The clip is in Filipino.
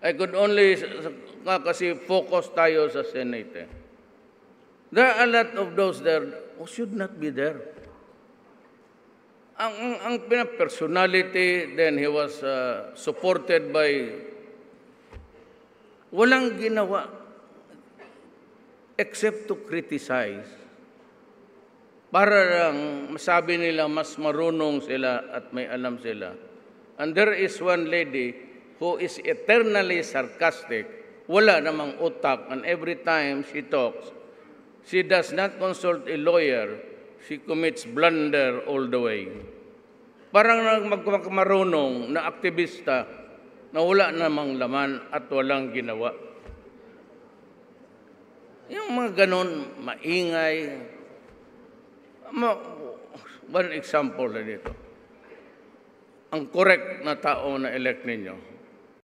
I could only, kasi focus tayo sa Senate. There are a lot of those there who should not be there. Ang personality, then he was supported by, walang ginawa except to criticize. Para lang masabi nila mas marunong sila at may alam sila. And there is one lady who is eternally sarcastic, wala namang utak, and every time she talks, she does not consult a lawyer, she commits blunder all the way. Parang magmarunong na aktivista na wala namang laman at walang ginawa. Yung mga ganon, maingay. One example na dito. Ang correct na tao na elect ninyo,